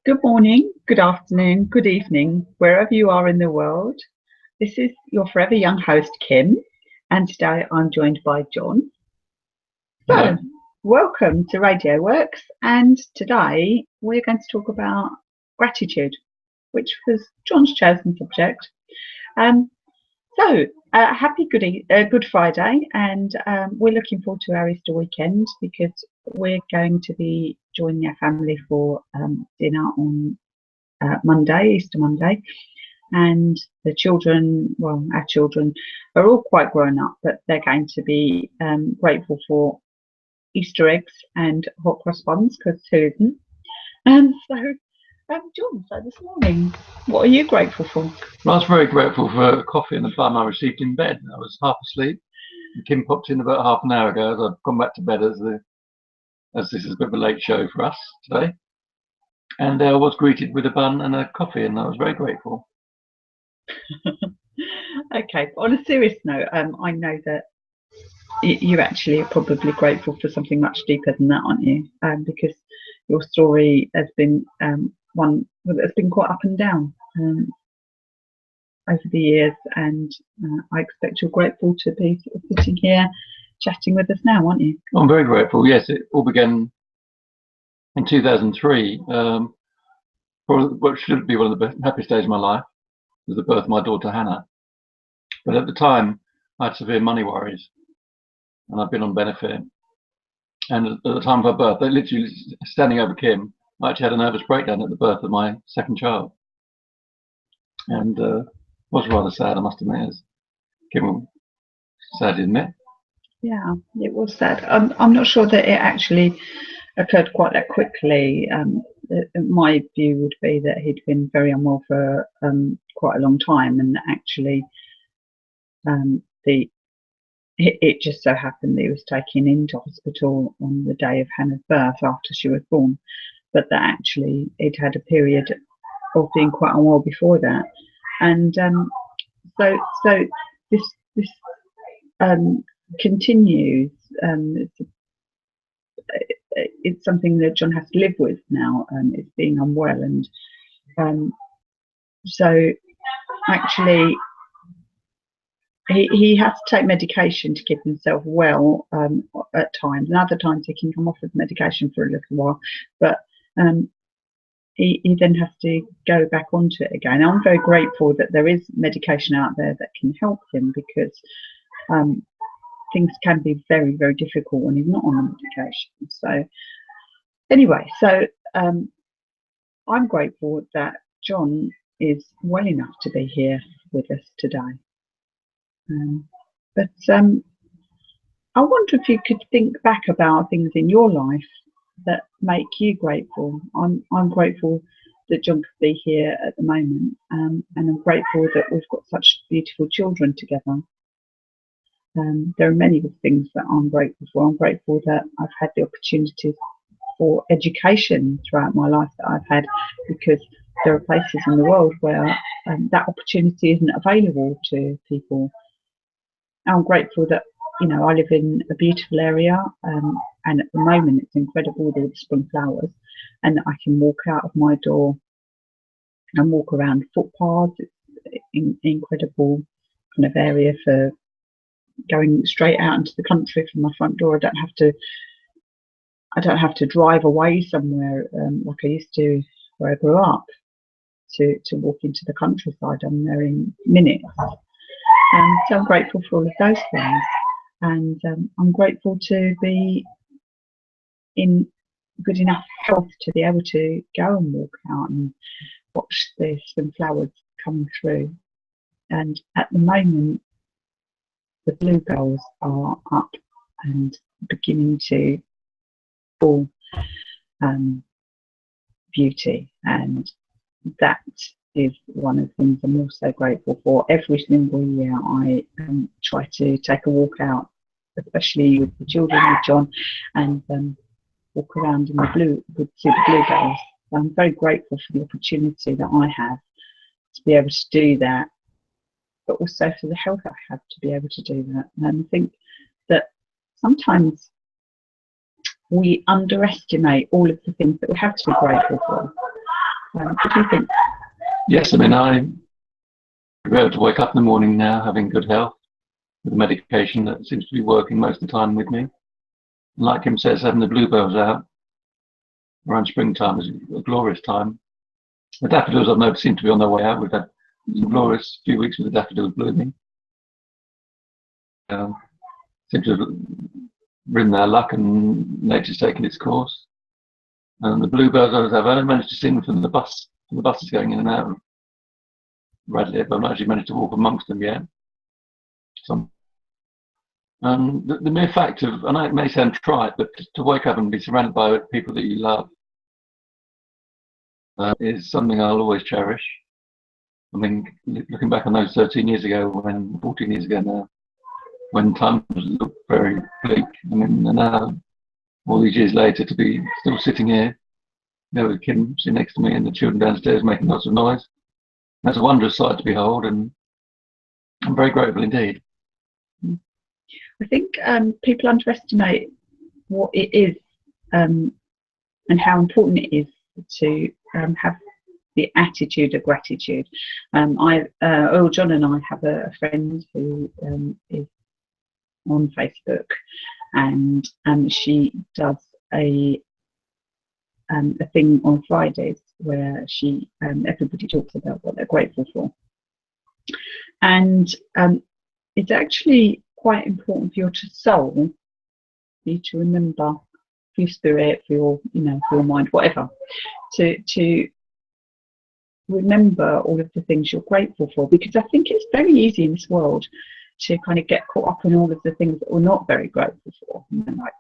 Good morning, good afternoon, good evening, wherever you are in the world. This is your forever young host, Kim, and today I'm joined by John. So, welcome to Radio Works, and today we're going to talk about gratitude, which was John's chosen subject. Happy Good Friday, and we're looking forward to our Easter weekend because we're going to be joining our family for dinner on Monday, Easter Monday, and the children, well, our children are all quite grown up, but they're going to be grateful for Easter eggs and hot cross buns, because who isn't? And John, so this morning, what are you grateful for? Well, I was very grateful for coffee and the bun I received in bed. I was half asleep. And Kim popped in about half an hour ago as I've gone back to bed as this is a bit of a late show for us today. And I was greeted with a bun and a coffee, and I was very grateful. Okay, on a serious note, I know that you actually are probably grateful for something much deeper than that, aren't you? Because your story has been one that's been quite up and down over the years, and I expect you're grateful to be sort of sitting here chatting with us now, aren't you? I'm very grateful. Yes, it all began in 2003. For what should be one of the happiest days of my life was the birth of my daughter Hannah. But at the time, I had severe money worries, and I've been on benefit. And at the time of her birth, they literally standing over Kim, I actually had a nervous breakdown at the birth of my second child, and was rather sad, I must admit. As Kim sad, isn't it? Yeah, it was sad. I'm not sure that it actually occurred quite that quickly. My view would be that he'd been very unwell for quite a long time, and actually it just so happened that he was taken into hospital on the day of Hannah's birth after she was born, but that actually he'd had a period of being quite unwell before that, and so this continues. It's something that John has to live with now. It's being unwell, and so actually he has to take medication to keep himself well at times, and other times he can come off of medication for a little while, but he then has to go back onto it again. I'm very grateful that there is medication out there that can help him, because things can be very, very difficult when he's not on the medication. So anyway, I'm grateful that John is well enough to be here with us today. But I wonder if you could think back about things in your life that make you grateful. I'm grateful that John could be here at the moment, and I'm grateful that we've got such beautiful children together. There are many things that I'm grateful for. I'm grateful that I've had the opportunities for education throughout my life that I've had, because there are places in the world where that opportunity isn't available to people. I'm grateful that, you know, I live in a beautiful area, and at the moment it's incredible with all the spring flowers, and that I can walk out of my door and walk around footpaths. It's an incredible kind of area for going straight out into the country from my front door. I don't have to drive away somewhere like I used to where I grew up to walk into the countryside. I'm there in minutes. So I'm grateful for all of those things, and I'm grateful to be in good enough health to be able to go and walk out and watch the spring flowers coming through. And at the moment, the bluebells are up and beginning to fall beauty, and that is one of the things I'm also grateful for. Every single year I try to take a walk out, especially with the children, with John, and walk around in the see the bluebells. So I'm very grateful for the opportunity that I have to be able to do that, but also for the health I have to be able to do that. And I think that sometimes we underestimate all of the things that we have to be grateful for. What do you think? Yes, I mean, I'm able to wake up in the morning now having good health with a medication that seems to be working most of the time with me. And like Kim says, having the bluebells out around springtime is a glorious time. The daffodils I've noticed seem to be on their way out. We've had a glorious few weeks with the daffodils blooming. Seem to have ridden their luck and nature's taken its course. And the bluebirds I've only managed to sing from the bus. The bus is going in and out of Radley, but I've not actually managed to walk amongst them yet. The mere fact of, and it may sound trite, but to wake up and be surrounded by people that you love is something I'll always cherish. I mean, looking back on those 13 years ago, 14 years ago now, when times looked very bleak, I mean, now, all these years later, to be still sitting here, with Kim sitting next to me and the children downstairs making lots of noise, that's a wondrous sight to behold, and I'm very grateful indeed. I think people underestimate what it is and how important it is to have the attitude of gratitude. John and I have a friend who is on Facebook, and she does a thing on Fridays where she everybody talks about what they're grateful for, and it's actually quite important for your soul, for you to remember, for your spirit, for your for your mind, whatever, to remember all of the things you're grateful for, because I think it's very easy in this world to kind of get caught up in all of the things that we're not very grateful for, like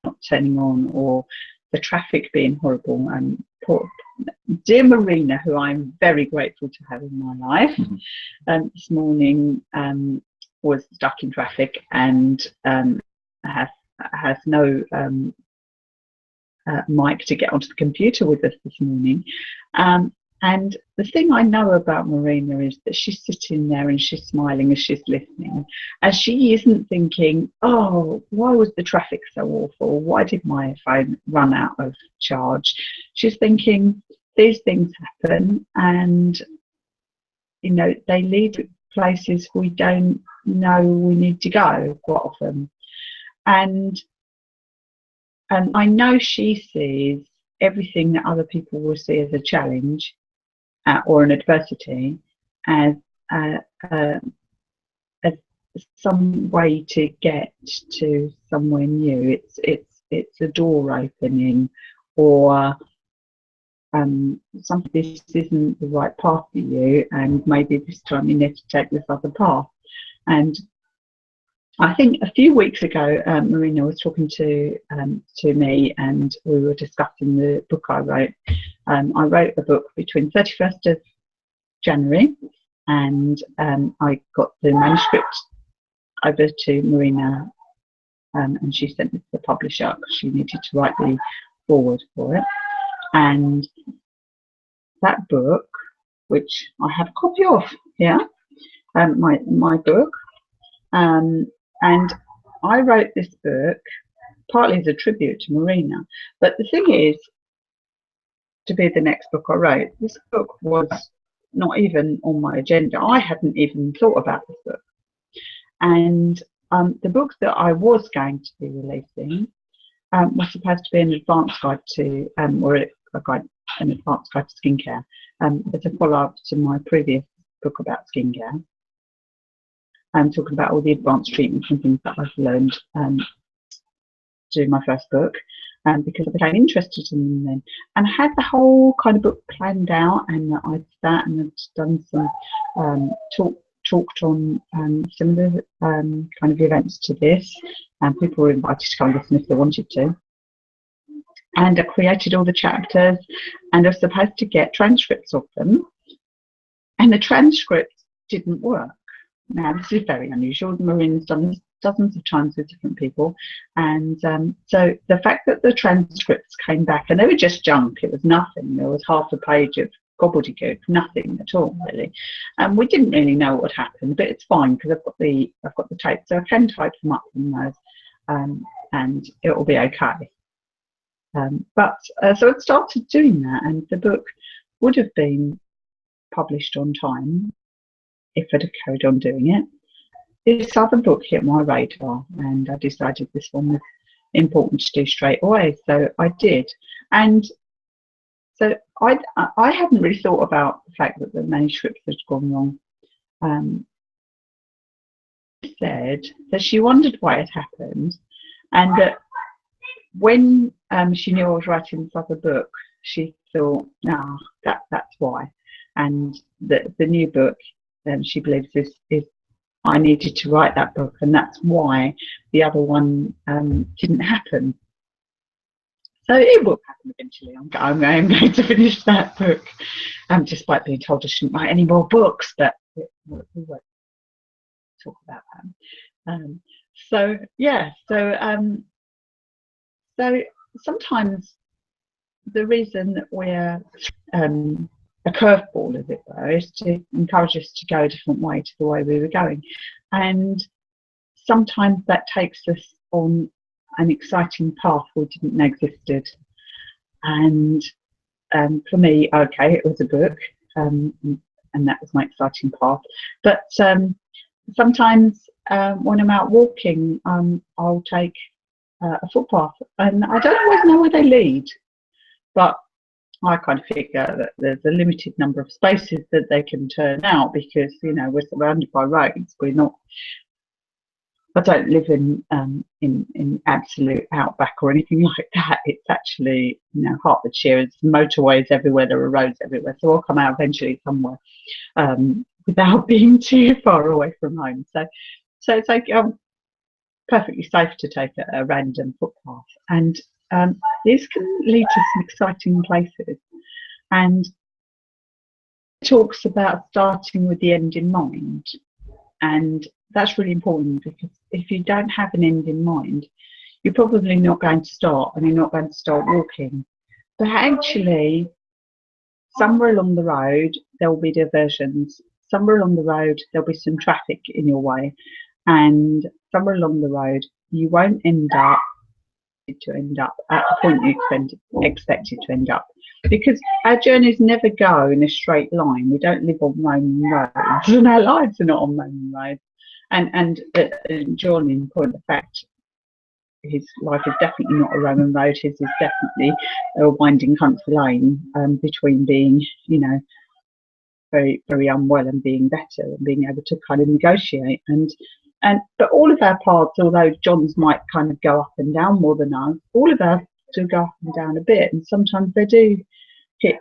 not turning on, or the traffic being horrible. And poor dear Marina, who I'm very grateful to have in my life, this morning was stuck in traffic and has no mic to get onto the computer with us this morning. And the thing I know about Marina is that she's sitting there and she's smiling as she's listening, and she isn't thinking, oh, why was the traffic so awful? Why did my phone run out of charge? She's thinking, these things happen, and they lead to places we don't know we need to go quite often. And I know she sees everything that other people will see as a challenge or an adversity as some way to get to somewhere new. It's a door opening, or something, this isn't the right path for you, and maybe this time you need to take this other path. And I think a few weeks ago, Marina was talking to me, and we were discussing the book I wrote. I wrote a book between 31st of January, and I got the manuscript over to Marina, and she sent it to the publisher because she needed to write the foreword for it. And that book, which I have a copy of here, my book, and I wrote this book partly as a tribute to Marina. But the thing is, to be the next book I wrote, this book was not even on my agenda. I hadn't even thought about this book. And the book that I was going to be releasing was supposed to be an advanced guide to, an advanced guide to skincare. It's a follow-up to my previous book about skincare. I'm talking about all the advanced treatments and things that I've learned doing my first book, because I became interested in them then, and I had the whole kind of book planned out, and I'd sat and I'd done some talked on similar kind of events to this, and people were invited to come listen if they wanted to. And I created all the chapters, and I was supposed to get transcripts of them, and the transcripts didn't work. Now, this is very unusual. Marina's done this dozens of times with different people, and so the fact that the transcripts came back, and they were just junk, it was nothing, there was half a page of gobbledygook, nothing at all really, and we didn't really know what would happen, but it's fine because I've got the tape, so I can type them up from those, and it will be okay. So I started doing that, and the book would have been published on time if I'd have carried on doing it. This other book hit my radar, and I decided this one was important to do straight away, so I did. And so I hadn't really thought about the fact that the manuscript had gone wrong. Said that she wondered why it happened, and that when she knew I was writing this other book, she thought, "No, that's why." And the new book, she believes is I needed to write that book, and that's why the other one didn't happen. So it will happen eventually. I'm going to finish that book, despite being told I shouldn't write any more books, but we won't talk about that. So yeah, so sometimes the reason that we're a curveball, as it were, is to encourage us to go a different way to the way we were going, and sometimes that takes us on an exciting path we didn't know existed. And for me, okay, it was a book, and that was my exciting path. But sometimes when I'm out walking, I'll take a footpath, and I don't always know where they lead, but I kind of figure that there's a limited number of spaces that they can turn out, because we're surrounded by roads. We're not. I don't live in absolute outback or anything like that. It's actually Hertfordshire. It's motorways everywhere. There are roads everywhere. So I'll come out eventually somewhere without being too far away from home. So it's like perfectly safe to take a random footpath, and these can lead to some exciting places. And it talks about starting with the end in mind, and that's really important, because if you don't have an end in mind, you're probably not going to start, and you're not going to start walking. But actually, somewhere along the road there will be diversions. Somewhere along the road there'll be some traffic in your way, and somewhere along the road you won't end up at the point you expected to end up, because our journeys never go in a straight line. We don't live on Roman roads, and our lives are not on Roman roads. And John, in point of fact, his life is definitely not a Roman road. His is definitely a winding country lane, between being very, very unwell and being better, and being able to kind of negotiate. But all of our paths, although John's might kind of go up and down more than ours, all of ours do go up and down a bit, and sometimes they do hit,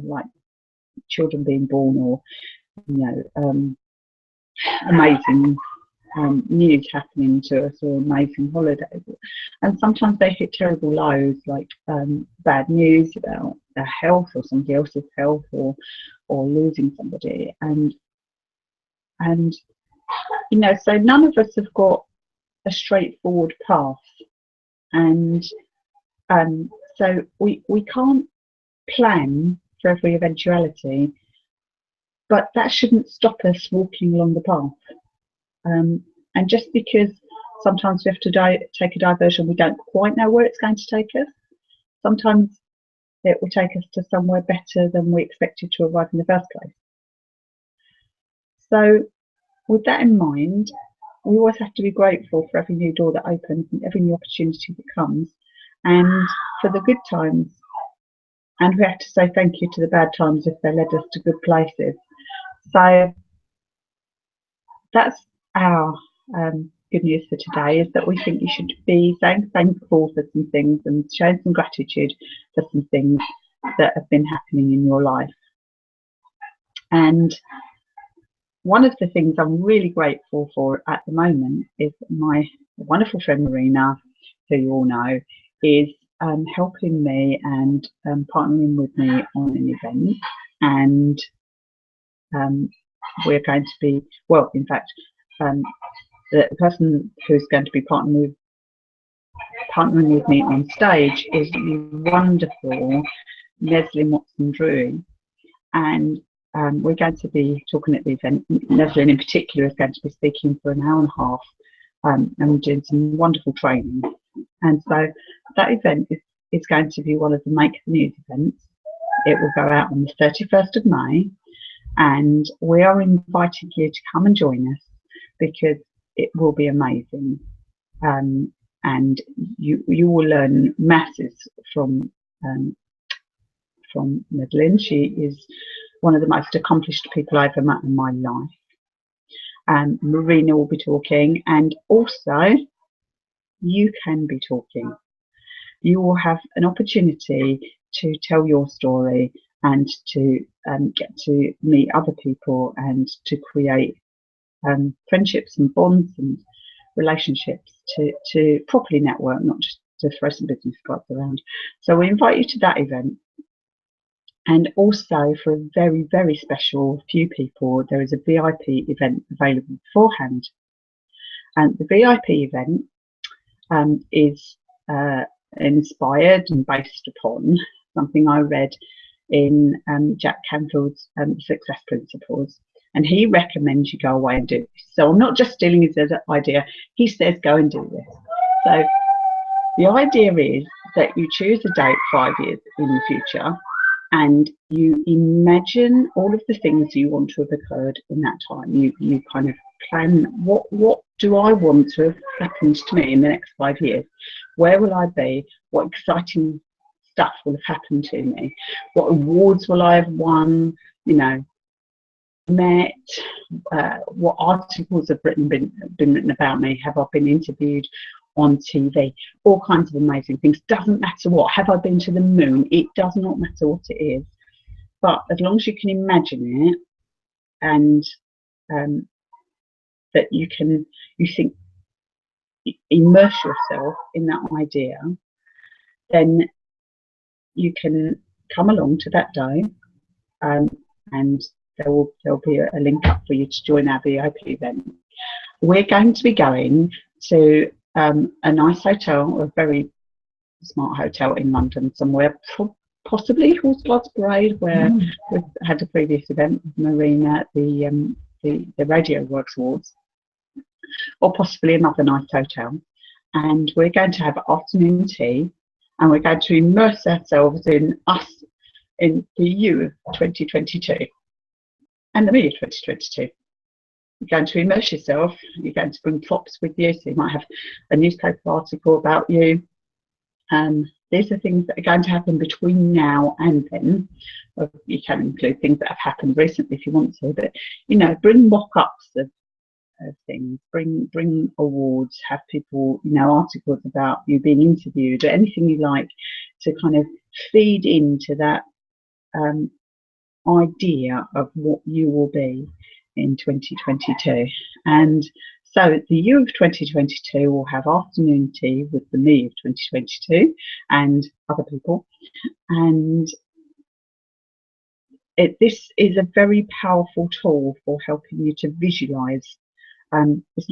like children being born, or amazing news happening to us, or amazing holidays, and sometimes they hit terrible lows, like bad news about their health or somebody else's health, or losing somebody, and so none of us have got a straightforward path, and so we can't plan for every eventuality, but that shouldn't stop us walking along the path. And just because sometimes we have to take a diversion, we don't quite know where it's going to take us. Sometimes it will take us to somewhere better than we expected to arrive in the first place. So with that in mind, we always have to be grateful for every new door that opens and every new opportunity that comes, and for the good times. And we have to say thank you to the bad times if they led us to good places. So that's our good news for today, is that we think you should be saying thankful for some things and showing some gratitude for some things that have been happening in your life. And one of the things I'm really grateful for at the moment is my wonderful friend Marina, who you all know, is helping me and partnering with me on an event. And we're going to be, well, in fact, the person who's going to be partnering with me on stage is wonderful Neslie Watson-Drew, and we're going to be talking at the event. Neslie in particular is going to be speaking for an hour and a half, and we're doing some wonderful training. And so that event is going to be one of the Make the News events, It will go out on the 31st of May, and we are inviting you to come and join us because it will be amazing. And you will learn masses from Madeline. She is one of the most accomplished people I've ever met in my life. Marina will be talking, and also you can be talking. You will have an opportunity to tell your story and to get to meet other people and to create friendships and bonds and relationships to properly network, not just to throw some business cards around. So we invite you to that event. And also for a very, very special few people, there is a VIP event available beforehand. And the VIP event is inspired and based upon something I read in Jack Canfield's Success Principles. And he recommends you go away and do this. So I'm not just stealing his idea. He says go and do this. So the idea is that you choose a date 5 years in the future, and you imagine all of the things you want to have occurred in that time. You kind of plan, what do I want to have happened to me in the next 5 years? Where will I be? What exciting stuff will have happened to me? What awards will I have won? You know, met? What articles have been written about me? Have I been interviewed on TV? All kinds of amazing things. Doesn't matter what. Have I been to the moon? It does not matter what it is. But as long as you can imagine it, and that you think, immerse yourself in that idea, then you can come along to that day, and there'll be a link up for you to join our VIP event. We're going to be going to a nice hotel, a very smart hotel in London somewhere, possibly Horseglass Parade, where we've had a previous event with Marina at the Radio Works Awards, or possibly another nice hotel. And we're going to have afternoon tea, and we're going to immerse ourselves in us, in the you of 2022 and the me of 2022. You're going to immerse yourself. You're going to bring props with you, so you might have a newspaper article about you. These are things that are going to happen between now and then. You can include things that have happened recently if you want to, but you know, bring mock-ups of things, bring awards, have people, you know, articles about you being interviewed, or anything you like to kind of feed into that idea of what you will be in 2022. And so the you of 2022 will have afternoon tea with the me of 2022 and other people. And this is a very powerful tool for helping you to visualize. It's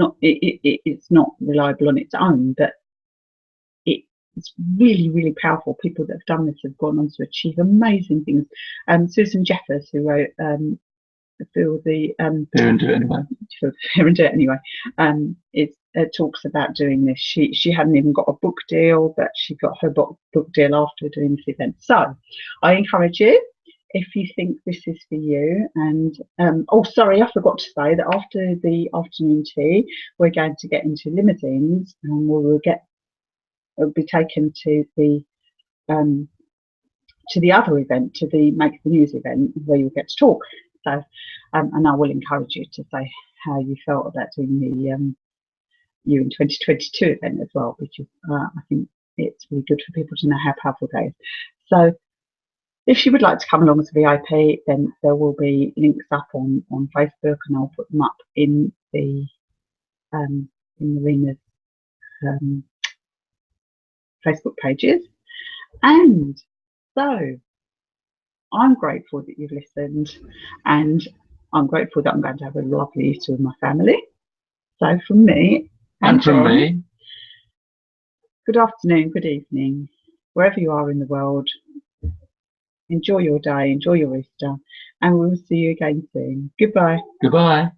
not reliable on its own, but it's really, really powerful. People that have done this have gone on to achieve amazing things. Susan Jeffers, who wrote Feel and Do It Anyway, it talks about doing this. She hadn't even got a book deal, but she got her book deal after doing this event. So I encourage you, if you think this is for you. And oh, sorry, I forgot to say that after the afternoon tea, we're going to get into limousines, and we'll be taken to the other event, to the Make the News event, where you'll get to talk. So, and I will encourage you to say how you felt about doing the You in 2022 event as well, because I think it's really good for people to know how powerful that is. So if you would like to come along as a VIP, then there will be links up on Facebook, and I'll put them up in the Marina's Facebook pages. And so I'm grateful that you've listened, and I'm grateful that I'm going to have a lovely Easter with my family. So from me and from me, good afternoon, good evening, wherever you are in the world. Enjoy your day, enjoy your Easter, and we'll see you again soon. Goodbye. Goodbye.